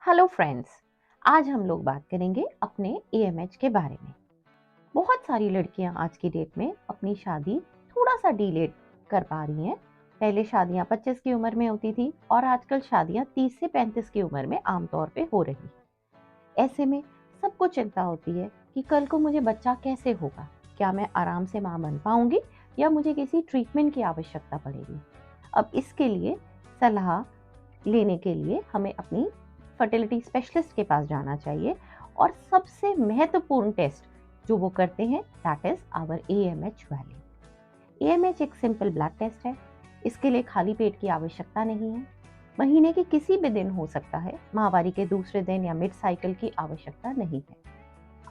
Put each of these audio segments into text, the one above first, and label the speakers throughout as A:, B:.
A: Hello friends, आज हम लोग बात करेंगे अपने एएमएच के बारे में। बहुत सारी लड़कियां आज की डेट में अपनी शादी थोड़ा सा डिले कर पा रही हैं। पहले शादियां 25 की उम्र में होती थी और आजकल शादियां 30 से 35 की उम्र में आमतौर पे हो रही। ऐसे में सबको चिंता होती है कि कल को मुझे बच्चा कैसे होगा, क्या मैं आराम से माँ बन पाऊंगी या मुझे किसी ट्रीटमेंट की आवश्यकता पड़ेगी। अब इसके लिए सलाह लेने के लिए हमें अपनी फर्टिलिटी स्पेशलिस्ट के पास जाना चाहिए और सबसे महत्वपूर्ण टेस्ट जो वो करते हैं that is our AMH value. AMH एक सिंपल ब्लड टेस्ट है। इसके लिए खाली पेट की आवश्यकता नहीं है। महीने के किसी भी दिन हो सकता है, माहवारी के दूसरे दिन या मिड साइकिल की आवश्यकता नहीं है।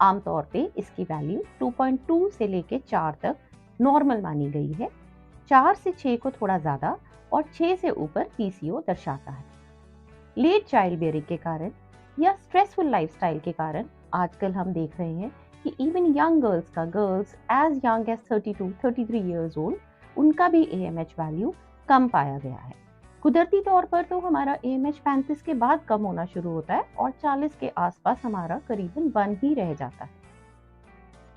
A: आमतौर पे इसकी वैल्यू 2.2 से लेके 4 तक नॉर्मल मानी गई है। 4 से 6 को थोड़ा ज़्यादा और 6 से ऊपर पीसीओ दर्शाता है। लेट चाइल्ड बेयरिंग के कारण या स्ट्रेसफुल लाइफस्टाइल के कारण आजकल हम देख रहे हैं कि even young girls age young age 32-33 years old, उनका भी एएमएच वैल्यू कम पाया गया है। कुदरती तौर पर तो हमारा एएमएच 35 के बाद कम होना शुरू होता है और 40 के आसपास हमारा करीबन 1 ही रह जाता है।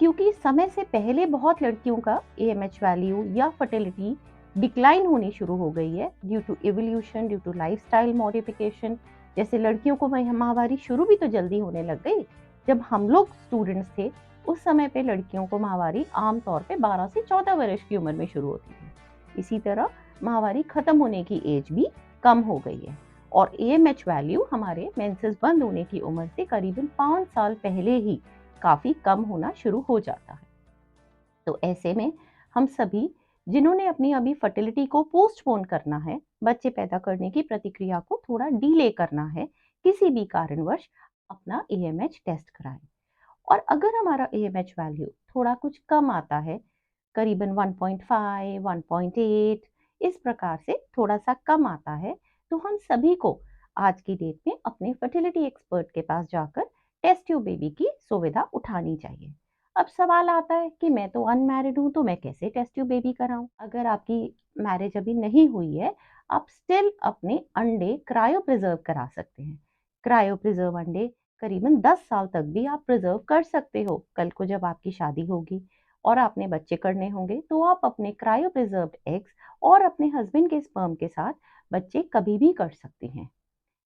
A: क्योंकि समय से पहले बहुत लड़कियों का एएमएच वैल्यू या फर्टिलिटी डिक्लाइन होनी शुरू हो गई है due to evolution, due to lifestyle modification. जैसे लड़कियों को माहवारी शुरू भी तो जल्दी होने लग गई। जब हम लोग स्टूडेंट्स थे उस समय पे लड़कियों को माहवारी आमतौर पे 12 से 14 वर्ष की उम्र में शुरू होती थी। इसी तरह माहवारी खत्म होने की एज भी कम हो गई है और एएमएच वैल्यू हमारे मेंसेस बंद होने की उम्र से करीबन 5 साल पहले ही काफी कम होना शुरू हो जाता है। तो ऐसे में हम सभी जिन्होंने अपनी अभी फर्टिलिटी को पोस्टपोन करना है, बच्चे पैदा करने की प्रक्रिया को थोड़ा डिले करना है, किसी भी कारणवश अपना एएमएच टेस्ट कराएं। और अगर हमारा एएमएच वैल्यू थोड़ा कुछ कम आता है, करीबन 1.5, 1.8 इस प्रकार से थोड़ा सा कम आता है, तो हम सभी को आज की डेट में अपने फर्टिलिटी एक्सपर्ट के पास जाकर टेस्ट ट्यूब बेबी की सुविधा उठानी चाहिए। अब सवाल आता है कि मैं तो अनमैरिड हूँ, तो मैं कैसे टेस्ट ट्यूब बेबी कराऊं। अगर आपकी मैरिज अभी नहीं हुई है, आप स्टिल अपने अंडे क्रायो प्रिजर्व करा सकते हैं। क्रायो प्रिजर्व अंडे करीबन 10 साल तक भी आप प्रिजर्व कर सकते हो। कल को जब आपकी शादी होगी और आपने बच्चे करने होंगे तो आप अपने क्रायो प्रिजर्व्ड एग्स और अपने हस्बैंड के स्पर्म के साथ बच्चे कभी भी कर सकती हैं।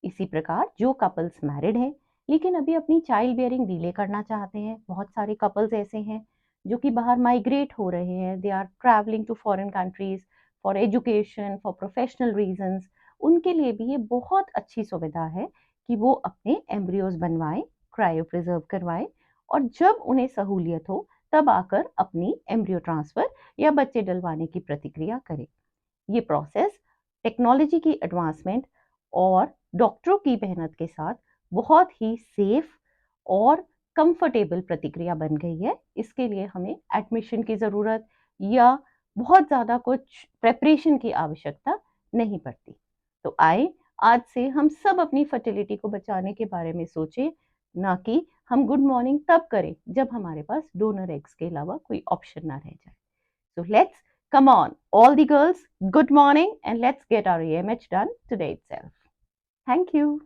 A: इसी प्रकार जो कपल्स मैरिड हैं लेकिन अभी अपनी चाइल्ड बियरिंग डिले करना चाहते हैं, बहुत सारे कपल्स ऐसे हैं जो कि बाहर माइग्रेट हो रहे हैं, they are travelling to foreign countries for education, for professional reasons, उनके लिए भी ये बहुत अच्छी सुविधा है कि वो अपने एम्ब्रियोज बनवाएं, क्रायो प्रिजर्व करवाएं और जब उन्हें सहूलियत हो तब आकर अपनी एम्ब्रियो ट्रांसफर या बच्चे डलवाने की प्रतिक्रिया करें। ये प्रोसेस टेक्नोलॉजी की एडवांसमेंट और डॉक्टरों की मेहनत के साथ बहुत ही सेफ और कंफर्टेबल प्रतिक्रिया बन गई है। इसके लिए हमें एडमिशन की ज़रूरत या बहुत ज़्यादा कुछ प्रेपरेशन की आवश्यकता नहीं पड़ती। तो आए आज से हम सब अपनी फर्टिलिटी को बचाने के बारे में सोचें, ना कि हम गुड मॉर्निंग तब करें जब हमारे पास डोनर एग्स के अलावा कोई ऑप्शन ना रह जाए। So let's come on, all the girls, good morning, and let's get our AMH done today itself. Thank you.